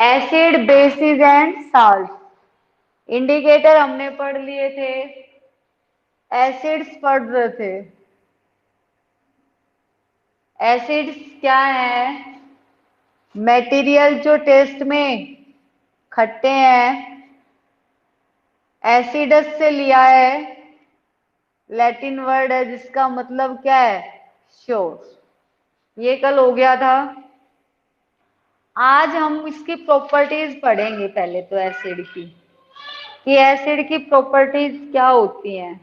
Acid, basis and salt. Indicator हमने पढ़ लिए थे, एसिड्स पढ़ रहे थे। एसिड्स क्या है? मटेरियल जो टेस्ट में खट्टे हैं, एसिडस से लिया है, लैटिन वर्ड है जिसका मतलब क्या है? श्योर। ये कल हो गया था। आज हम इसकी प्रॉपर्टीज पढ़ेंगे, पहले तो एसिड की, कि एसिड की प्रॉपर्टीज क्या होती हैं।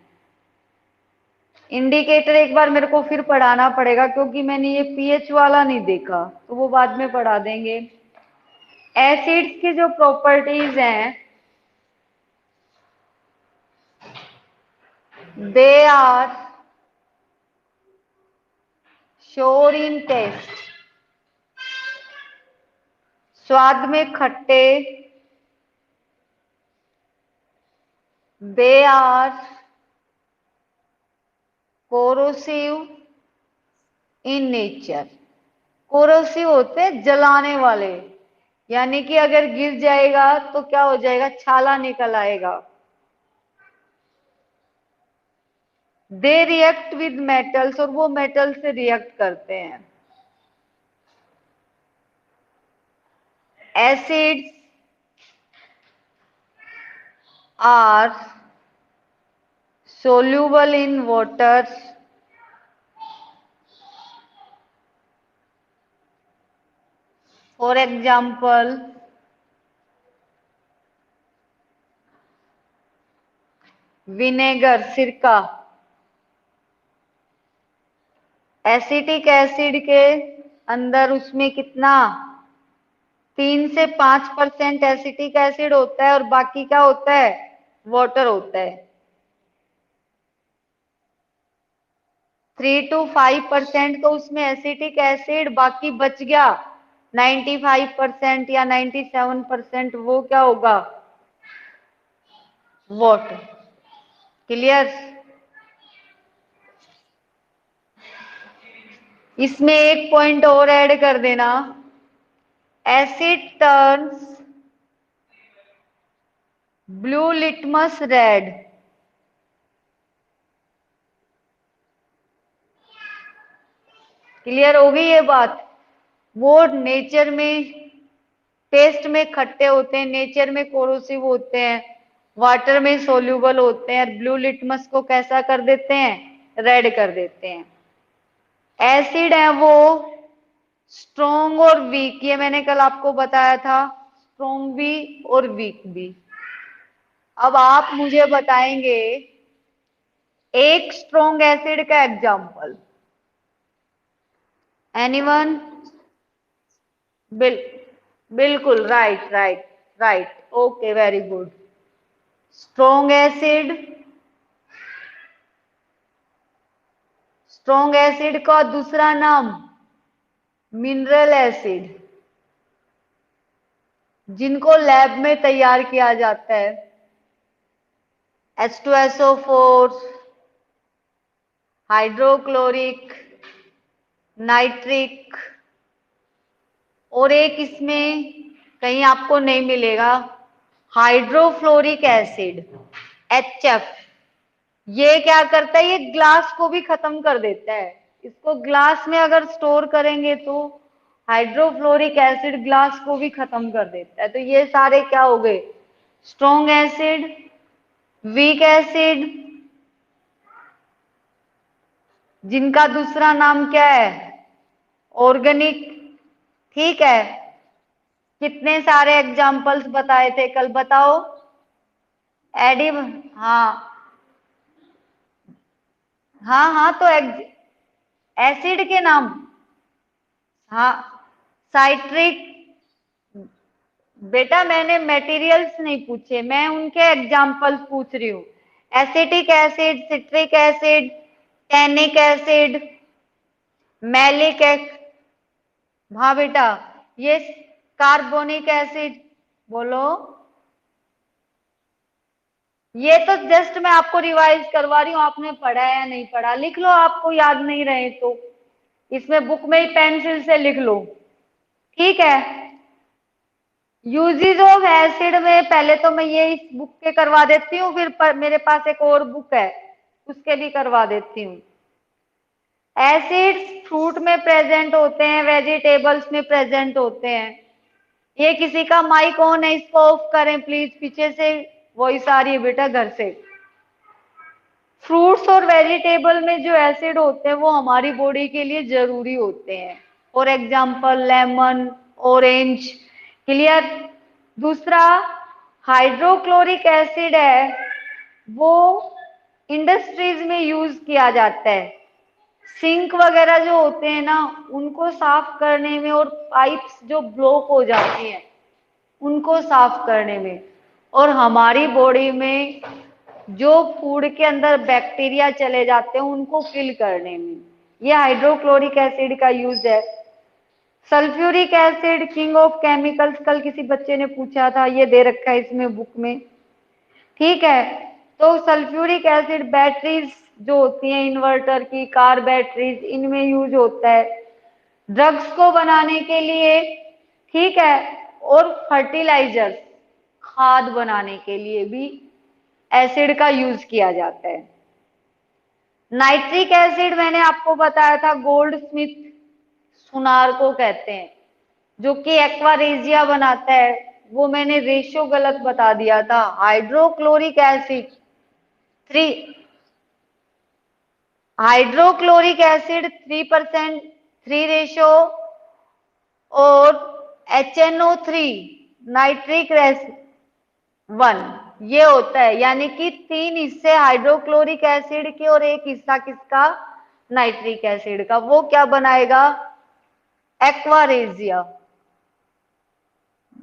इंडिकेटर एक बार मेरे को फिर पढ़ाना पड़ेगा क्योंकि मैंने ये पीएच वाला नहीं देखा, तो वो बाद में पढ़ा देंगे। एसिड्स की जो प्रॉपर्टीज हैं, they are sour in taste, स्वाद में खट्टे। They are corrosive in nature. Corrosive होते हैं जलाने वाले, यानी कि अगर गिर जाएगा तो क्या हो जाएगा? छाला निकल आएगा। दे रिएक्ट विद मेटल्स, और वो मेटल से रिएक्ट करते हैं। Acids are soluble in water, for example vinegar, सिरका। एसिटिक एसिड के अंदर उसमें कितना? 3 से 5% एसिटिक एसिड होता है और बाकी क्या होता है? वाटर होता है। 3 to 5% तो उसमें एसिटिक एसिड, बाकी बच गया 95% या 97%, वो क्या होगा? वाटर। क्लियर? इसमें एक पॉइंट और ऐड कर देना, asset turns blue litmus red. Clear हो गई ये बात? वो नेचर में टेस्ट में खट्टे होते हैं, नेचर में कोरोसिव होते हैं, वाटर में सोल्यूबल होते हैं, ब्लू लिटमस को कैसा कर देते हैं? रेड कर देते हैं। एसिड है वो स्ट्रोंग और वीक, ये मैंने कल आपको बताया था, स्ट्रोंग भी और वीक भी। अब आप मुझे बताएंगे एक स्ट्रोंग एसिड का एग्जांपल। एनीवन? बिल बिल्कुल right right right, okay, very good. Strong acid, strong acid का दूसरा नाम मिनरल एसिड, जिनको लैब में तैयार किया जाता है। H2SO4, हाइड्रोक्लोरिक, नाइट्रिक, और एक इसमें कहीं आपको नहीं मिलेगा, हाइड्रोफ्लोरिक एसिड, HF। ये क्या करता है? ये ग्लास को भी खत्म कर देता है। इसको ग्लास में अगर स्टोर करेंगे तो हाइड्रोफ्लोरिक एसिड ग्लास को भी खत्म कर देता है। तो ये सारे क्या हो गए? स्ट्रॉन्ग एसिड, वीक एसिड, जिनका दूसरा नाम क्या है? ऑर्गेनिक। ठीक है, कितने सारे एग्जाम्पल्स बताए थे कल, बताओ? एडिब, हाँ हाँ हाँ, तो एसिड के नाम, हाँ, साइट्रिक। बेटा मैंने मटेरियल्स नहीं पूछे, मैं उनके एग्जाम्पल्स पूछ रही हूँ। Acetic acid, citric acid, tannic acid, malic acid. हाँ बेटा, ये कार्बोनिक एसिड। बोलो। ये तो जस्ट मैं आपको रिवाइज करवा रही हूँ, आपने पढ़ा है या नहीं पढ़ा, लिख लो, आपको याद नहीं रहे तो इसमें बुक में ही पेंसिल से लिख लो। ठीक है, यूजेस ऑफ एसिड में पहले तो मैं ये इस बुक के करवा देती हूँ, फिर मेरे पास एक और बुक है उसके भी करवा देती हूँ। एसिड्स फ्रूट में प्रेजेंट होते हैं, वेजिटेबल्स में प्रेजेंट होते हैं। ये किसी का माइक ऑन है, इसको ऑफ करें प्लीज, पीछे से वॉइस आ रही है बेटा घर से। फ्रूट्स और वेजिटेबल में जो एसिड होते हैं वो हमारी बॉडी के लिए जरूरी होते हैं। For example lemon, orange. Clear. दूसरा, हाइड्रोक्लोरिक एसिड है, वो इंडस्ट्रीज में यूज किया जाता है। सिंक वगैरह जो होते हैं ना, उनको साफ करने में, और पाइप्स जो ब्लॉक हो जाती हैं उनको साफ करने में, और हमारी बॉडी में जो फूड के अंदर बैक्टीरिया चले जाते हैं उनको किल करने में, ये हाइड्रोक्लोरिक एसिड का यूज है। Sulphuric acid king of chemicals, कल किसी बच्चे ने पूछा था, ये दे रखा है इसमें बुक में। ठीक है। तो सल्फ्यूरिक एसिड बैटरीज जो होती हैं इन्वर्टर की, कार बैटरीज, इनमें यूज होता है। ड्रग्स को बनाने के लिए, ठीक है, और फर्टिलाइजर्स, खाद बनाने के लिए भी एसिड का यूज किया जाता है। नाइट्रिक एसिड मैंने आपको बताया था, गोल्ड स्मिथ सुनार को कहते हैं, जो कि एक्वारेजिया बनाता है। वो मैंने रेशियो गलत बता दिया था। Hydrochloric acid three, hydrochloric acid 3%, 3 ratio, और HNO3 नाइट्रिक एसिड 1, ये होता है। यानी कि 3 हिस्से हाइड्रोक्लोरिक एसिड के और 1 हिस्सा किसका, नाइट्रिक एसिड का। वो क्या बनाएगा, एक्वारेजिया,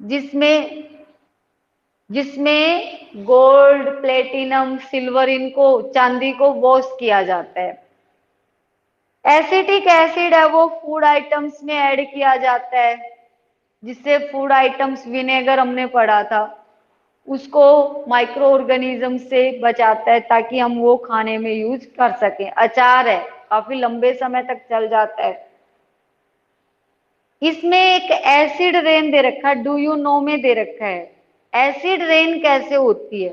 जिसमें जिसमें गोल्ड, प्लेटिनम, सिल्वर, इनको, चांदी को वॉश किया जाता है। एसिटिक एसिड है वो फूड आइटम्स में ऐड किया जाता है, जिससे फूड आइटम्स, विनेगर हमने पढ़ा था, उसको माइक्रो ऑर्गेनिज्म से बचाता है ताकि हम वो खाने में यूज कर सकें। अचार है, काफी लंबे समय तक चल जाता है। इसमें एक एसिड रेन दे रखा है, डू यू नो में दे रखा है एसिड रेन कैसे होती है।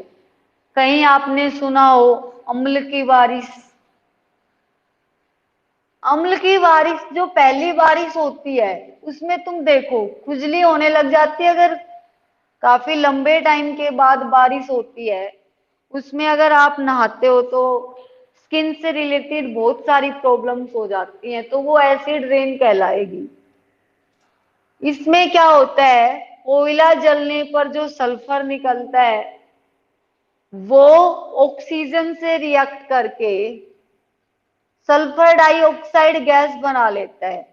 कहीं आपने सुना हो अम्ल की बारिश। अम्ल की बारिश जो पहली बारिश होती है उसमें तुम देखो खुजली होने लग जाती है। अगर काफी लंबे टाइम के बाद बारिश होती है, उसमें अगर आप नहाते हो तो स्किन से रिलेटेड बहुत सारी प्रॉब्लम्स हो जाती हैं, तो वो एसिड रेन कहलाएगी। इसमें क्या होता है, कोयला जलने पर जो सल्फर निकलता है वो ऑक्सीजन से रिएक्ट करके सल्फर डाइऑक्साइड गैस बना लेता है,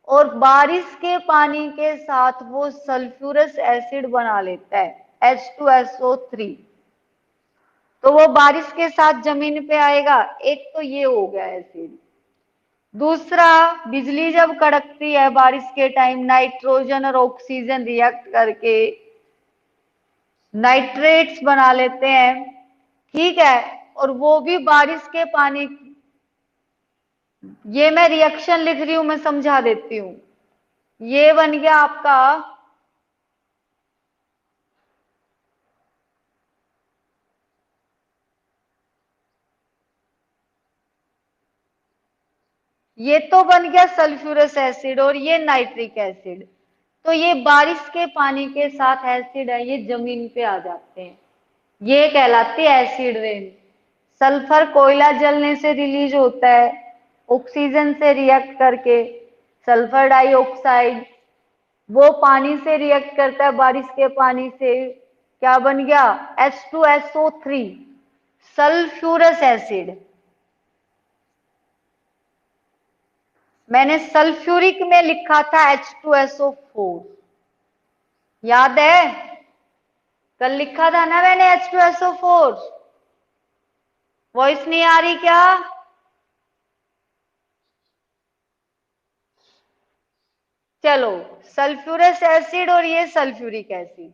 और बारिश के पानी के साथ वो सल्फ्यूरस एसिड बना लेता है, H2SO3। तो वो बारिश के साथ जमीन पे आएगा। एक तो ये हो गया एसिड। दूसरा, बिजली जब कड़कती है बारिश के टाइम, नाइट्रोजन और ऑक्सीजन रिएक्ट करके नाइट्रेट्स बना लेते हैं। ठीक है। और वो भी बारिश के पानी, ये मैं रिएक्शन लिख रही हूं, मैं समझा देती हूं। ये बन गया आपका ये तो बन गया सल्फ्यूरस एसिड, और ये नाइट्रिक एसिड। तो ये बारिश के पानी के साथ एसिड है, ये जमीन पे आ जाते हैं, ये कहलाती है एसिड रेन। सल्फर कोयला जलने से रिलीज होता है, ऑक्सीजन से रिएक्ट करके सल्फर डाइऑक्साइड, वो पानी से रिएक्ट करता है, बारिश के पानी से क्या बन गया, H2SO3, सल्फ्यूरस एसिड। मैंने सल्फ्यूरिक में लिखा था H2SO4, याद है, कल लिखा था ना मैंने H2SO4। वॉइस नहीं आ रही क्या? चलो, सल्फ्यूरस एसिड और ये सल्फ्यूरिक एसिड,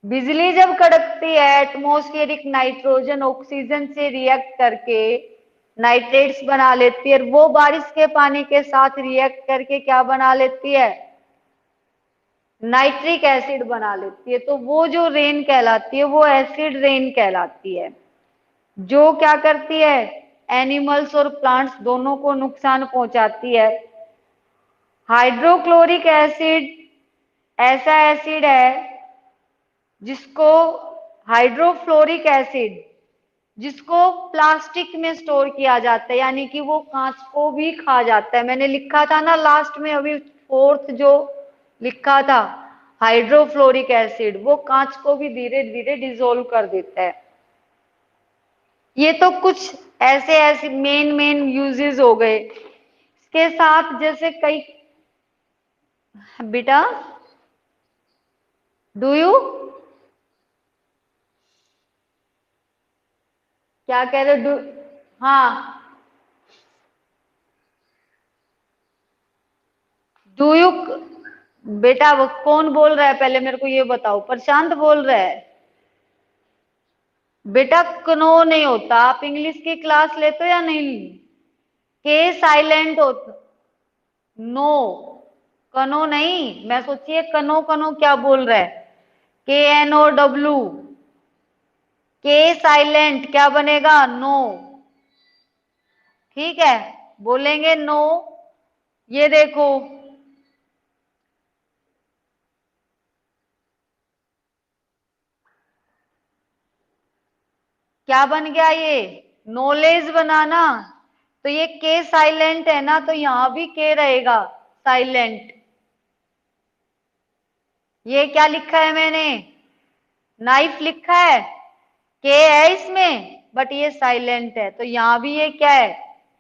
बिजली जब कड़कती है एटमॉस्फेरिक नाइट्रोजन ऑक्सीजन से रिएक्ट करके नाइट्रेट्स बना लेती है, और वो बारिश के पानी के साथ रिएक्ट करके क्या बना लेती है, नाइट्रिक एसिड बना लेती है। तो वो जो रेन कहलाती है वो एसिड रेन कहलाती है, जो क्या करती है, एनिमल्स और प्लांट्स दोनों को नुकसान पहुंचाती है। हाइड्रोक्लोरिक एसिड ऐसा एसिड है जिसको, हाइड्रोफ्लोरिक एसिड जिसको प्लास्टिक में स्टोर किया जाता है, यानी कि वो कांच को भी खा जाता है। मैंने लिखा था ना लास्ट में अभी, फोर्थ जो लिखा था, हाइड्रोफ्लोरिक एसिड, वो कांच को भी धीरे धीरे डिसोल्व कर देता है। ये तो कुछ ऐसे ऐसे मेन मेन यूजेस हो गए। इसके साथ जैसे कई, बेटा डू यू, क्या कह रहे हो, डू, हाँ, डू यू, बेटा वो कौन बोल रहा है पहले मेरे को ये बताओ, प्रशांत बोल रहा है? बेटा कनो नहीं होता, आप इंग्लिश की क्लास लेते हो या नहीं? के साइलेंट होता, नो, कनो नहीं। मैं सोचिए कनो कनो क्या बोल रहा है, के एन ओ डब्ल्यू, के साइलेंट क्या बनेगा, नो। ठीक है, बोलेंगे नो। ये देखो, क्या बन गया ये, नॉलेज बनाना। तो ये के साइलेंट है ना, तो यहां भी के रहेगा, साइलेंट। ये क्या लिखा है मैंने, नाइफ लिखा है, के है इसमें, बट ये साइलेंट है, तो यहां भी ये क्या है,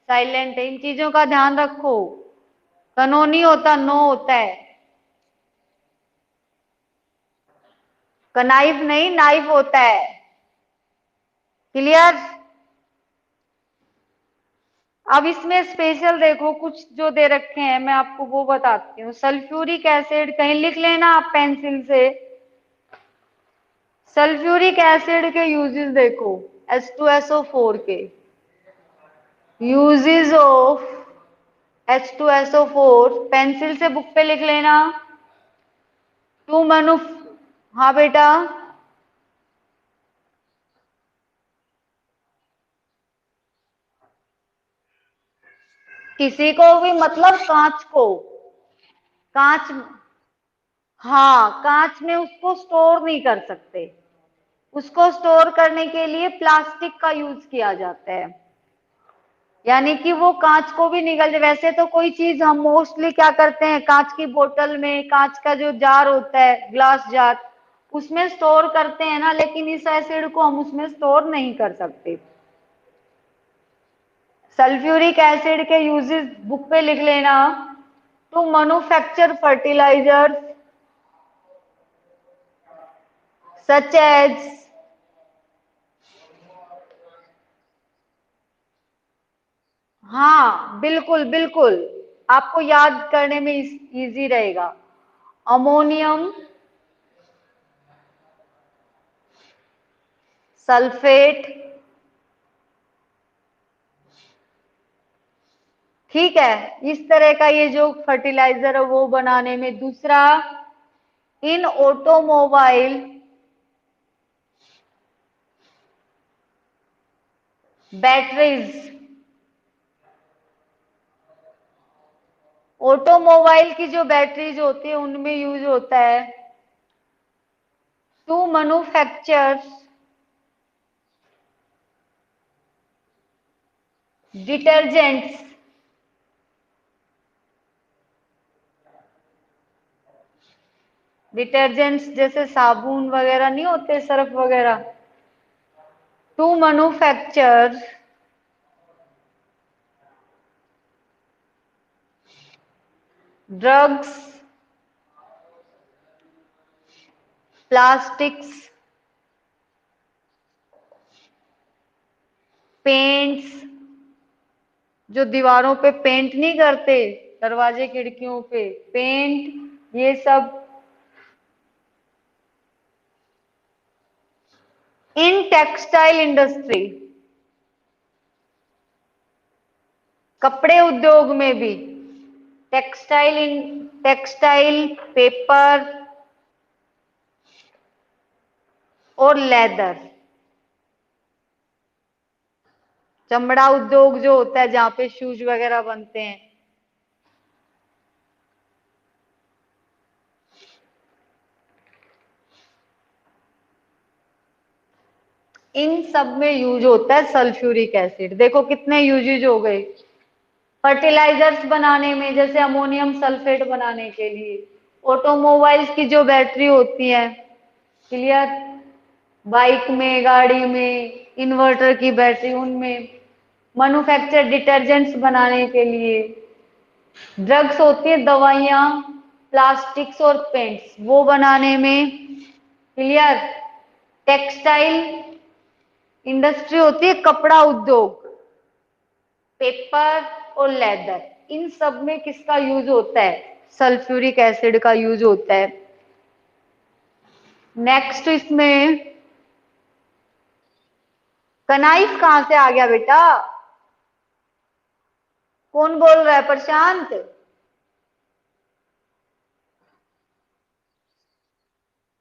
साइलेंट है। इन चीजों का ध्यान रखो, कनो नहीं होता, नो होता है। कनाइफ नहीं, नाइफ होता है। क्लियर? अब इसमें स्पेशल देखो कुछ जो दे रखे हैं, मैं आपको वो बताती हूँ। सल्फ्यूरिक एसिड कहीं लिख लेना आप पेंसिल से। सल्फ्यूरिक एसिड के यूजेस देखो, H2SO4 के यूजेस ऑफ H2SO4, पेंसिल से बुक पे लिख लेना। टू मनु, हाँ बेटा, किसी को भी मतलब कांच को, कांच, हाँ कांच में उसको स्टोर नहीं कर सकते, उसको स्टोर करने के लिए प्लास्टिक का यूज किया जाता है, यानी कि वो कांच को भी निगल जाए। वैसे तो कोई चीज हम मोस्टली क्या करते हैं, कांच की बोतल में, कांच का जो जार होता है, ग्लास जार, उसमें स्टोर करते हैं ना, लेकिन इस एसिड को हम उसमें स्टोर नहीं कर सकते। सल्फ्यूरिक एसिड के यूजेस बुक पे लिख लेना। To manufacture fertilisers such as, हाँ बिल्कुल बिल्कुल, आपको याद करने में इजी रहेगा। अमोनियम सल्फेट, ठीक है, इस तरह का ये जो फर्टिलाइजर है वो बनाने में। दूसरा, इन ऑटोमोबाइल बैटरीज, ऑटोमोबाइल की जो बैटरीज होती है उनमें यूज होता है। टू मैन्युफैक्चर डिटर्जेंट्स, डिटर्जेंट्स जैसे साबुन वगैरह नहीं होते, सर्फ वगैरह। To manufacture drugs, plastics, paints, जो दीवारों पे पेंट नहीं करते, दरवाजे खिड़कियों पे पेंट, ये सब। इन टेक्सटाइल इंडस्ट्री, कपड़े उद्योग में भी, टेक्सटाइल, टेक्सटाइल, पेपर, और लेदर, चमड़ा उद्योग जो होता है जहां पे शूज वगैरह बनते हैं। इन सब में यूज होता है सल्फ्यूरिक एसिड। देखो कितने यूजेज हो गए। फर्टिलाइजर्स बनाने में, जैसे अमोनियम सल्फेट बनाने के लिए, ऑटोमोबाइल्स की जो बैटरी होती है, क्लियर, बाइक में, गाड़ी में, इन्वर्टर की बैटरी, उनमें, मैन्युफैक्चर डिटर्जेंट्स बनाने के लिए, ड्रग्स होती है, दवाइयां, प्लास्टिक्स और पेंट्स वो बनाने में, क्लियर, टेक्सटाइल इंडस्ट्री होती है, कपड़ा उद्योग, पेपर और लेदर, इन सब में किसका यूज होता है? सल्फ्यूरिक एसिड का यूज होता है। नेक्स्ट इसमें कनाइफ कहां से आ गया बेटा? कौन बोल रहा है? प्रशांत?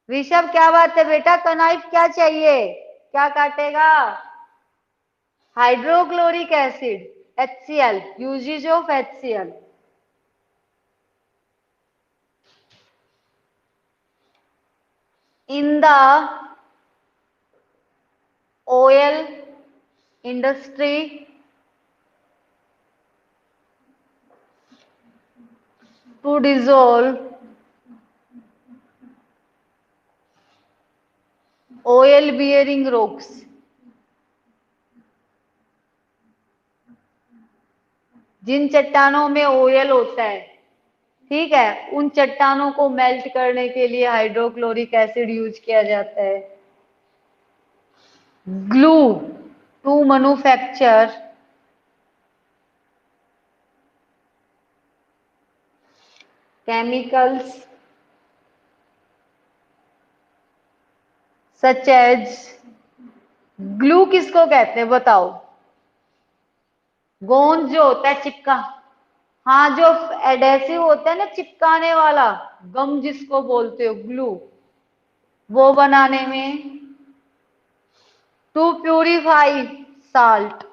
ऋषभ क्या बात है बेटा, कनाइफ क्या चाहिए, क्या काटेगा? Hydrochloric acid, HCl, uses of HCl। In the oil industry, to dissolve oil bearing rocks, जिन चट्टानों में ऑयल होता है, ठीक है, उन चट्टानों को मेल्ट करने के लिए हाइड्रोक्लोरिक एसिड यूज किया जाता है। Glue, to manufacture chemicals such as, glue किसको कहते हैं बताओ? गोंद जो होता है, चिपका, हाँ, जो एडेसिव होता है ना, चिपकाने वाला, गम जिसको बोलते हो, ग्लू, वो बनाने में। टू प्यूरिफाई साल्ट,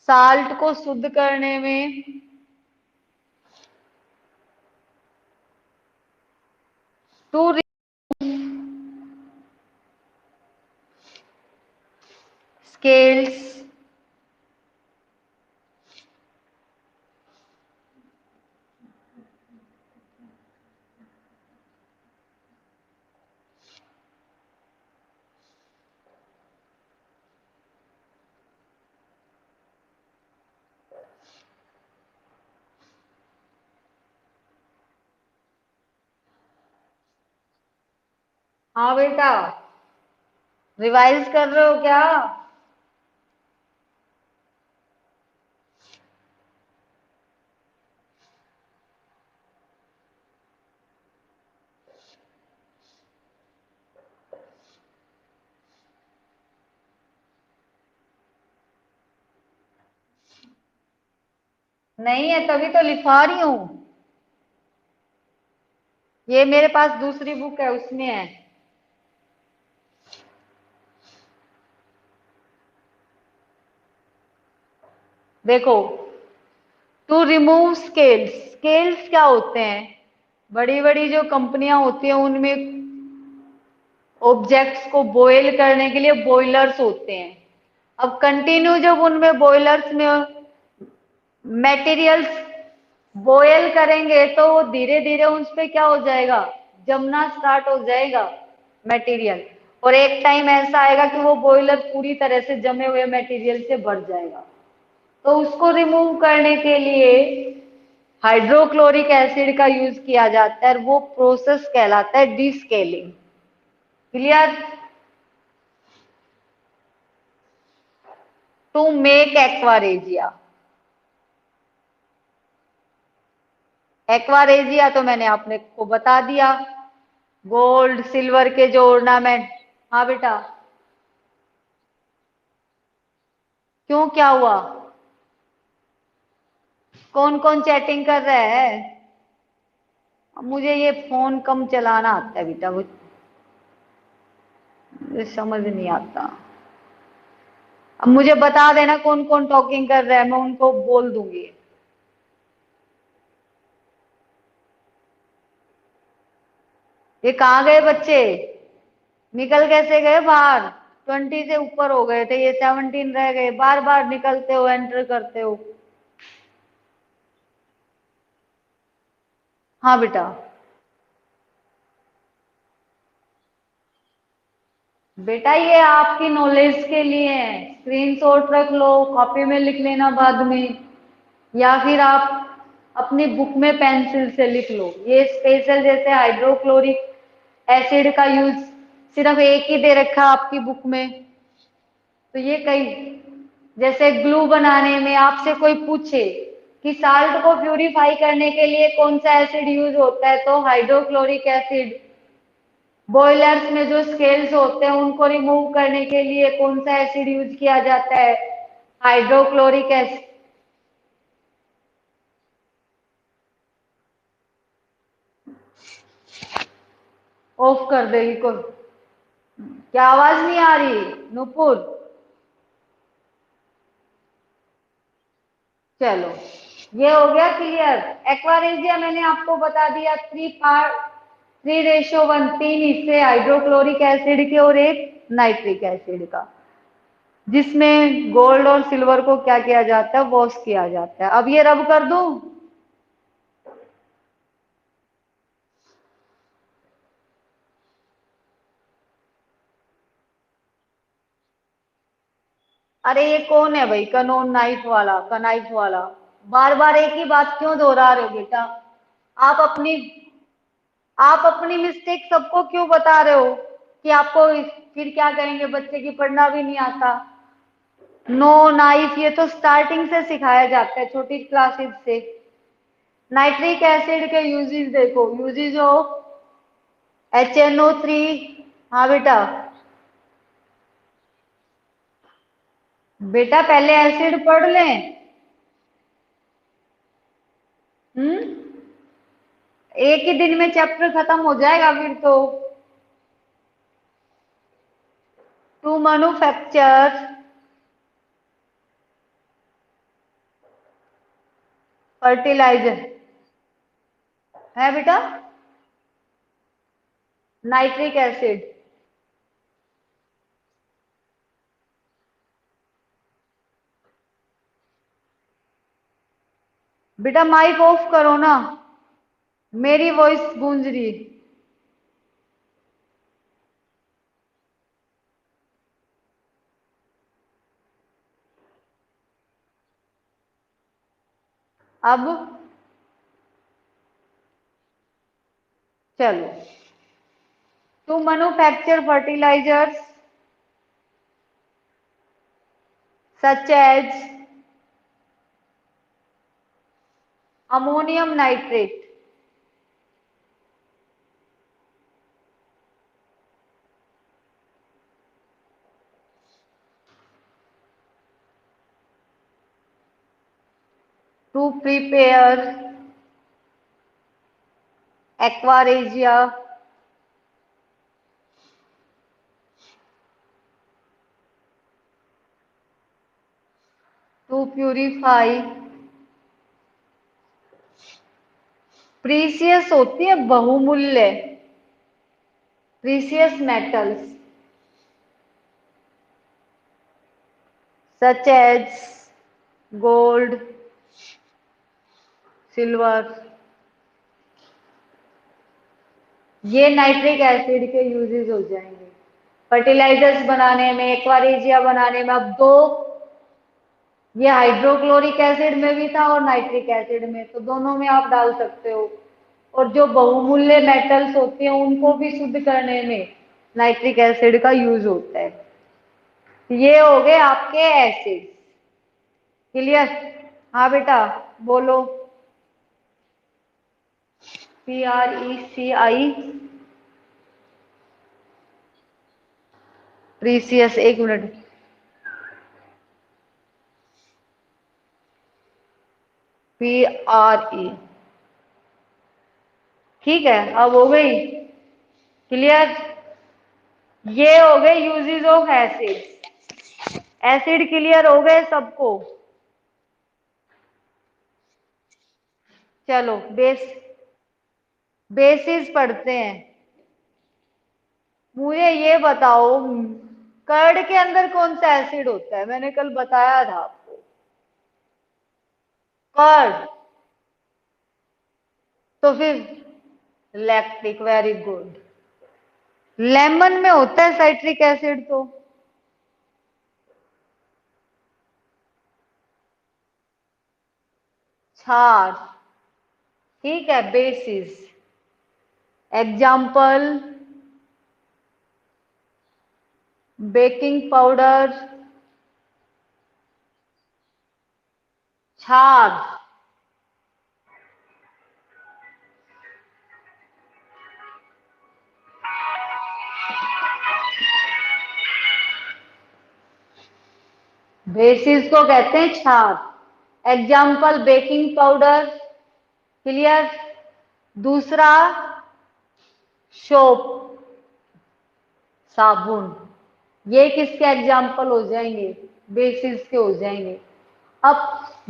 साल्ट को शुद्ध करने में। टू स्केल्स, हाँ बेटा, रिवाइज कर रहे हो क्या? नहीं है तभी तो लिखा रही हूं। ये मेरे पास दूसरी बुक है, उसमें है। देखो, टू रिमूव स्केल्स, स्केल्स क्या होते हैं? बड़ी बड़ी जो कंपनियां होती हैं उनमें ऑब्जेक्ट्स को बॉयल करने के लिए बॉयलर्स होते हैं। अब कंटिन्यू जब उनमें बॉयलर्स में मटेरियल्स बॉयल करेंगे तो वो धीरे धीरे उस पे क्या हो जाएगा, जमना स्टार्ट हो जाएगा मटेरियल, और एक टाइम ऐसा आएगा कि वो बॉयलर पूरी तरह से जमे हुए मटेरियल से भर जाएगा। तो उसको रिमूव करने के लिए हाइड्रोक्लोरिक एसिड का यूज किया जाता है, और वो प्रोसेस कहलाता है descaling. Clear? To make aqua regia, aqua regia तो मैंने आपने को बता दिया, गोल्ड सिल्वर के जो ऑर्नामेंट। हाँ बेटा, क्यों, क्या हुआ? कौन कौन चैटिंग कर रहा है? अब मुझे ये फोन कम चलाना आता है बेटा, वो मुझे समझ नहीं आता। अब मुझे बता देना कौन कौन टॉकिंग कर रहा है, मैं उनको बोल दूंगी। ये कहाँ गए बच्चे, निकल कैसे गए बाहर? 20 से ऊपर हो गए थे, ये 17 रह गए, बार बार निकलते हो, एंटर करते हो। हाँ बेटा। बेटा ये आपकी नॉलेज के लिए है, स्क्रीनशॉट रख लो, कॉपी में लिख लेना बाद में, या फिर आप अपनी बुक में पेंसिल से लिख लो। ये स्पेशल जैसे हाइड्रोक्लोरिक एसिड का यूज सिर्फ एक ही दे रखा है आपकी बुक में, तो ये कई, जैसे ग्लू बनाने में आपसे कोई पूछे कि साल्ट को प्यूरिफाई करने के लिए कौन सा एसिड यूज होता है, तो हाइड्रोक्लोरिक एसिड। बॉयलर्स में जो स्केल्स होते हैं उनको रिमूव करने के लिए कौन सा एसिड यूज किया जाता है? Hydrochloric acid. ऑफ कर देगी को, क्या आवाज नहीं आ रही नूपुर? चलो, ये हो गया क्लियर। एक्वारेजिया मैंने आपको बता दिया, 3:3:1, 3 हिस्से हाइड्रोक्लोरिक एसिड के और एक नाइट्रिक एसिड का, जिसमें गोल्ड और सिल्वर को क्या किया जाता है, वॉश किया जाता है। अब ये रब कर दूं? अरे ये कौन है भाई, कनोन नाइफ वाला, कनाइफ वाला? बार बार एक ही बात क्यों दोहरा रहे हो बेटा? आप अपनी आप अपनी मिस्टेक सबको क्यों बता रहे हो कि आपको फिर क्या कहेंगे बच्चे की पढ़ना भी नहीं आता? नो नाइफ ये तो स्टार्टिंग से सिखाया जाता है, छोटी क्लासेस से। नाइट्रिक एसिड के यूजेस देखो, यूजेस ऑफ HNO3। हाँ बेटा। बेटा पहले एसिड पढ़ लें। एक ही दिन में चैप्टर खत्म हो जाएगा फिर तो। टू मैन्युफैक्चर फर्टिलाइजर है बेटा, नाइट्रिक एसिड। बेटा माइक ऑफ करो ना, मेरी वॉइस गूंज रही। अब चलो, to manufacture fertilisers such as ammonium nitrate, to prepare aqua regia to purify precious होती है बहुमूल्य, precious metals such as gold, silver. ये नाइट्रिक एसिड के यूजेस हो जाएंगे फर्टिलाइजर्स बनाने में, एक्वारेजिया बनाने में। अब दो, ये हाइड्रोक्लोरिक एसिड में भी था और नाइट्रिक एसिड में, तो दोनों में आप डाल सकते हो। और जो बहुमूल्य मेटल्स होते हैं उनको भी शुद्ध करने में नाइट्रिक एसिड का यूज होता है। ये हो गए आपके एसिड। क्लियर? हाँ बेटा बोलो। PRECI प्रीसियस, एक मिनट। PRE ठीक है, अब हो गई क्लियर। ये हो गए uses of acid. Acid clear हो गए सबको। चलो बेसिस पढ़ते हैं। मुझे ये बताओ, कर्ड के अंदर कौन सा एसिड होता है? मैंने कल बताया था आपको। कर्ड, तो फिर लैक्टिक, वेरी गुड। लेमन में होता है साइट्रिक एसिड तो। क्षार, ठीक है, बेसिस। एग्जाम्पल, बेकिंग पाउडर, क्षार। बेसिस को कहते हैं क्षार। Example, baking powder, clear. दूसरा, सोप, साबुन। ये किसके एग्जाम्पल हो जाएंगे? बेसिस के हो जाएंगे। अब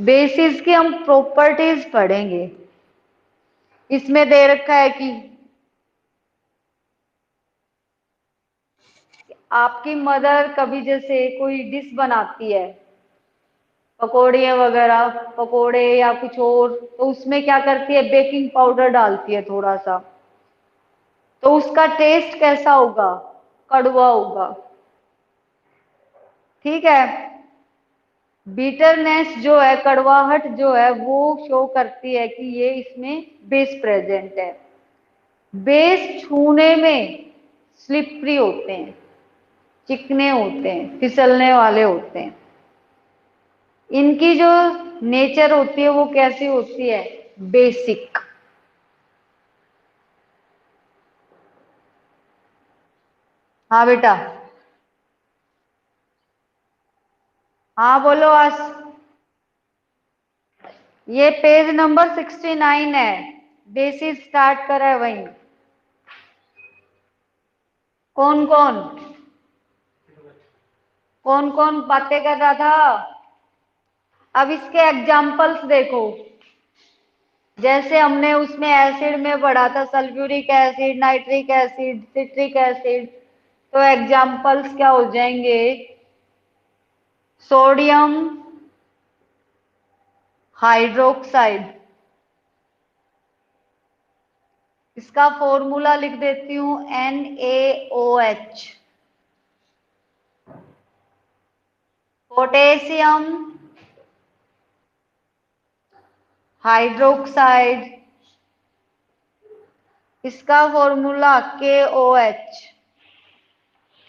बेसिस की हम प्रॉपर्टीज पढ़ेंगे। इसमें दे रखा है कि आपकी मदर कभी जैसे कोई डिश बनाती है, पकौड़ियाँ वगैरह, पकोड़े या कुछ और, तो उसमें क्या करती है? बेकिंग पाउडर डालती है थोड़ा सा। तो उसका टेस्ट कैसा होगा? कड़वा होगा, ठीक है। बीटरनेस जो है, कड़वाहट जो है, वो शो करती है कि ये इसमें बेस प्रेजेंट है। बेस छूने में स्लिपरी होते हैं, चिकने होते हैं, फिसलने वाले होते हैं। इनकी जो नेचर होती है वो कैसी होती है? बेसिक। हाँ बेटा, हाँ बोलो आज। ये पेज नंबर 69 है, बेसिस स्टार्ट करा है वहीं। कौन कौन कौन कौन बातें कर रहा था? अब इसके एग्जाम्पल्स देखो। जैसे हमने उसमें एसिड में पढ़ा था, sulphuric acid, nitric acid, citric acid. तो एग्जाम्पल्स क्या हो जाएंगे? Sodium hydroxide. इसका फॉर्मूला लिख देती हूं, NaOH। पोटेशियम हाइड्रोक्साइड, इसका फॉर्मूला KOH,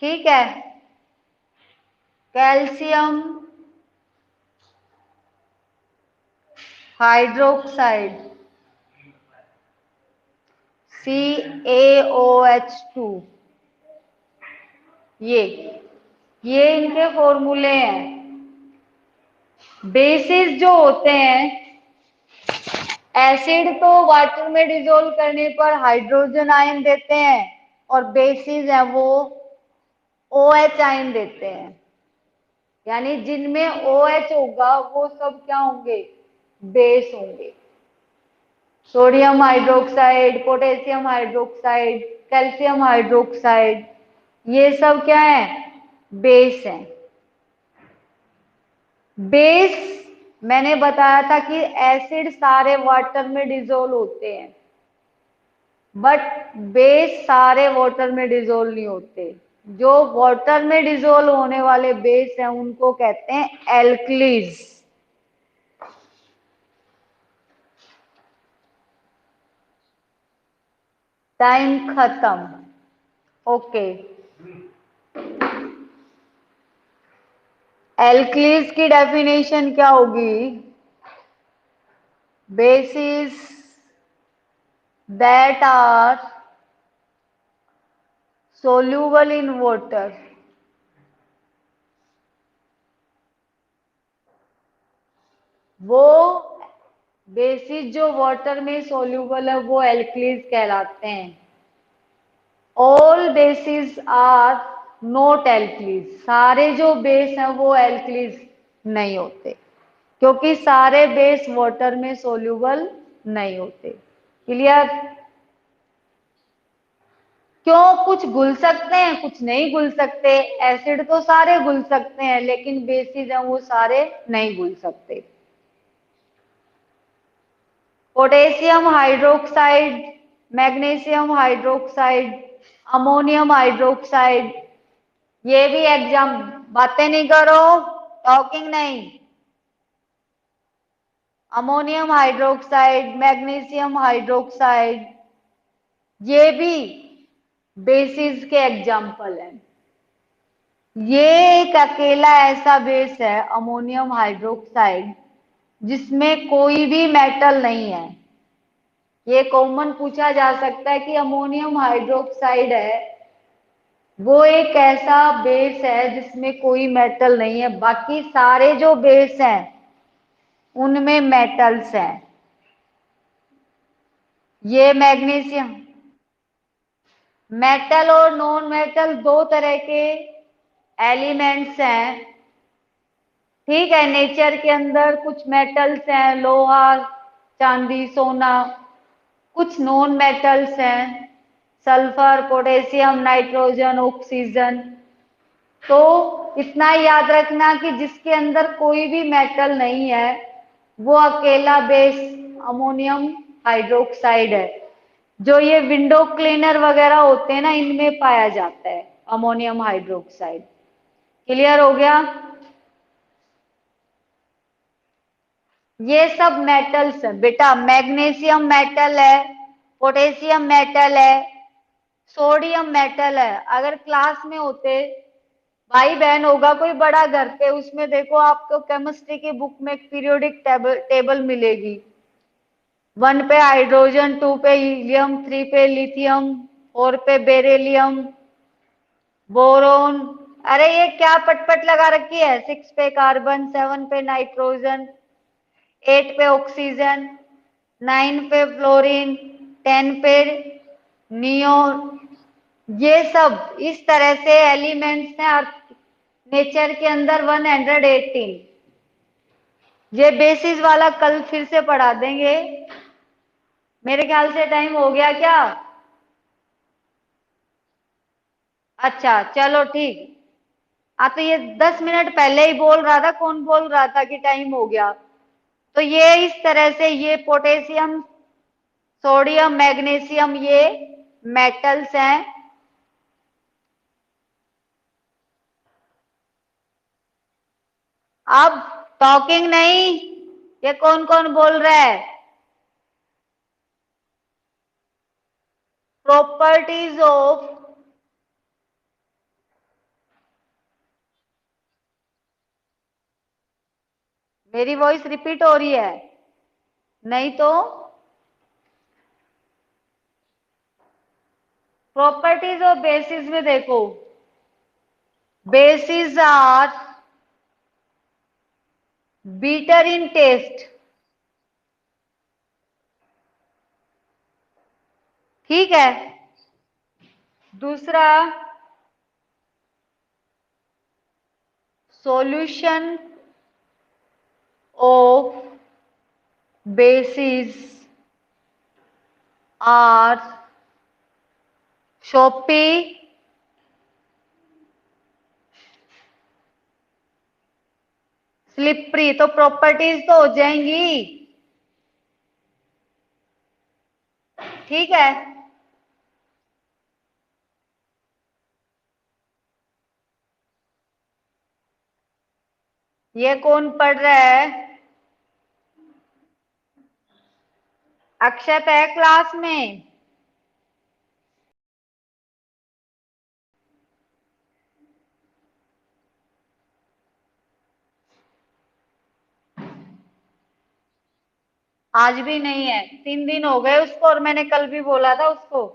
ठीक है। Calcium hydroxide, CaOH2। ये इनके फॉर्मूले हैं। बेसिस जो होते हैं, एसिड तो वाटर में डिजोल्व करने पर हाइड्रोजन आयन देते हैं, और बेसिस है वो OH आयन देते हैं। यानी जिनमें OH होगा वो सब क्या होंगे? बेस होंगे। Sodium hydroxide, potassium hydroxide, calcium hydroxide, ये सब क्या है? बेस है। बेस, मैंने बताया था कि एसिड सारे वाटर में डिजोल्व होते हैं, बट बेस सारे वाटर में डिजोल्व नहीं होते। जो वाटर में डिजोल्व होने वाले बेस हैं उनको कहते हैं एल्कलीज। टाइम खत्म। ओके, एल्कलीज की डेफिनेशन क्या होगी? Bases that are soluble in water, वो बेसिस जो वाटर में सोल्यूबल है वो एल्कलीज कहलाते हैं। All bases are not alkalis, सारे जो बेस हैं वो एल्कलीज नहीं होते, क्योंकि सारे बेस वाटर में सोल्यूबल नहीं होते। क्लियर? क्यों? कुछ घुल सकते हैं, कुछ नहीं घुल सकते। एसिड तो सारे घुल सकते हैं, लेकिन बेसिस हैं वो सारे नहीं घुल सकते। Potassium hydroxide, magnesium hydroxide, ammonium hydroxide, ये भी एग्जाम, बातें नहीं करो, टॉकिंग नहीं। अमोनियम हाइड्रोक्साइड, मैग्नीशियम हाइड्रोक्साइड, ये भी बेसिस के एग्जाम्पल हैं। ये एक अकेला ऐसा बेस है अमोनियम हाइड्रोक्साइड जिसमें कोई भी मेटल नहीं है। ये कॉमन पूछा जा सकता है कि अमोनियम हाइड्रोक्साइड है वो एक ऐसा बेस है जिसमें कोई मेटल नहीं है, बाकी सारे जो बेस हैं उनमें मेटल्स हैं। ये मैग्नीशियम, मेटल और नॉन मेटल दो तरह के एलिमेंट्स हैं। ठीक है, नेचर के अंदर कुछ मेटल्स हैं, लोहा, चांदी, सोना। कुछ नॉन मेटल्स हैं, सल्फर, पोटेशियम, नाइट्रोजन, ऑक्सीजन। तो इतना याद रखना कि जिसके अंदर कोई भी मेटल नहीं है वो अकेला बेस अमोनियम हाइड्रोक्साइड है। जो ये विंडो क्लीनर वगैरह होते हैं ना, इनमें पाया जाता है अमोनियम हाइड्रोक्साइड। क्लियर हो गया? ये सब मेटल्स है बेटा। मैग्नीशियम मेटल है, पोटेशियम मेटल है, सोडियम मेटल है। अगर क्लास में होते, भाई बहन होगा कोई बड़ा घर पे, उसमें देखो आपको केमिस्ट्री की बुक में एक पीरियोडिक टेबल मिलेगी। 1 पे हाइड्रोजन, 2 पे हीलियम, 3 पे लिथियम, 4 पे बेरिलियम, बोरोन। अरे ये क्या पटपट लगा रखी है? 6 पे कार्बन, 7 पे नाइट्रोजन, 8 पे ऑक्सीजन, 9 पे फ्लोरीन, 10 पे नियोन। ये सब इस तरह से एलिमेंट्स हैं नेचर के अंदर 118। ये बेसिस वाला कल फिर से पढ़ा देंगे। मेरे ख्याल से टाइम हो गया क्या? अच्छा चलो ठीक। हाँ तो ये 10 मिनट पहले ही बोल रहा था, कौन बोल रहा था कि टाइम हो गया? तो ये इस तरह से ये पोटेशियम, सोडियम, मैग्नीशियम ये मेटल्स हैं। अब टॉकिंग नहीं। ये कौन कौन बोल रहा है? प्रॉपर्टीज ऑफ, मेरी वॉइस रिपीट हो रही है? नहीं तो प्रॉपर्टीज ऑफ बेसिस में देखो, bases are bitter in taste. ठीक है। दूसरा, solution of bases are soapy, slippery. तो प्रॉपर्टीज तो हो जाएंगी। ठीक है। ये कौन पढ़ रहा है? अक्षत है क्लास में? आज भी नहीं है? 3 दिन हो गए उसको, और मैंने कल भी बोला था उसको।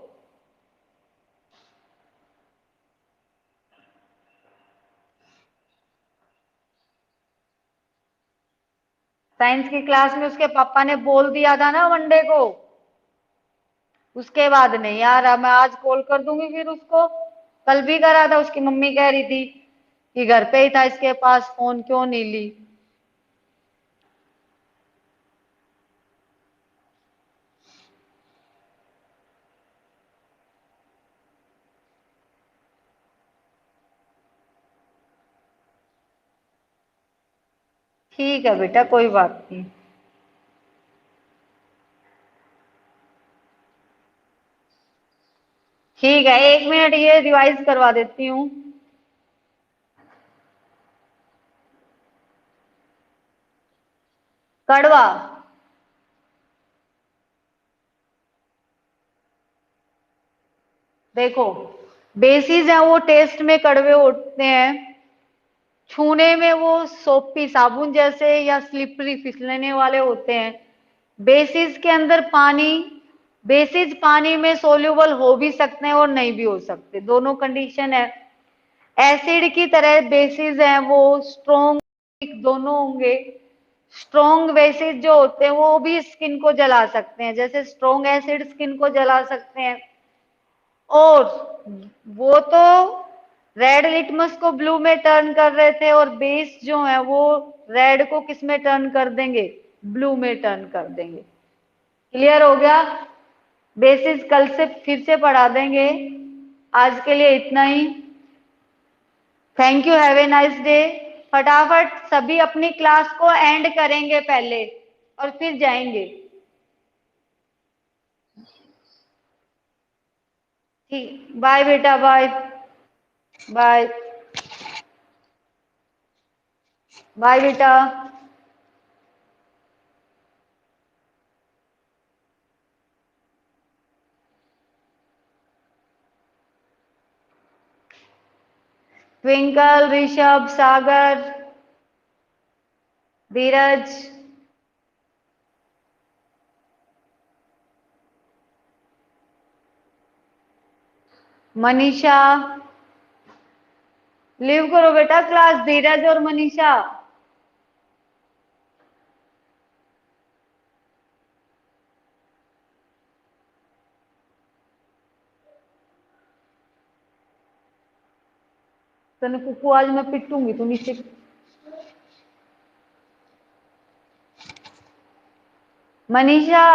साइंस की क्लास में उसके पापा ने बोल दिया था ना वनडे को, उसके बाद नहीं आ रहा। मैं आज कॉल कर दूंगी फिर उसको। कल भी करा था, उसकी मम्मी कह रही थी कि घर पे ही था इसके पास, फोन क्यों नहीं ली। ठीक है बेटा, कोई बात नहीं। ठीक है, 1 मिनट ये रिवाइज करवा देती हूँ। कड़वा। देखो, बेसिस है वो टेस्ट में कड़वे होते हैं, छूने में वो सोपी साबुन जैसे या स्लिपरी फिसलने वाले होते हैं। बेसिस के अंदर पानी, बेसिस पानी में सोल्यूबल हो भी सकते हैं और नहीं भी हो सकते, दोनों कंडीशन है। एसिड की तरह बेसिस हैं वो स्ट्रोंग दोनों होंगे। स्ट्रोंग बेसिस जो होते हैं वो भी स्किन को जला सकते हैं, जैसे स्ट्रोंग एसिड स्किन को जला सकते हैं। और वो तो रेड लिटमस को ब्लू में टर्न कर रहे थे, और बेस जो है वो रेड को किस में टर्न कर देंगे, ब्लू में टर्न कर देंगे। क्लियर हो गया? बेसिस कल से फिर से पढ़ा देंगे। आज के लिए इतना ही। Thank you, have a nice day. फटाफट सभी अपनी क्लास को एंड करेंगे पहले और फिर जाएंगे। ठीक, बाय बेटा, बाय। बाय। बाय बेटा। ट्विंकल, ऋषभ, सागर, धीरज, मनीषा। लीव करो बेटा क्लास, धीरज और मनीषा। तने कुकू आज मैं पिटूंगी तू नीचे। मनीषा।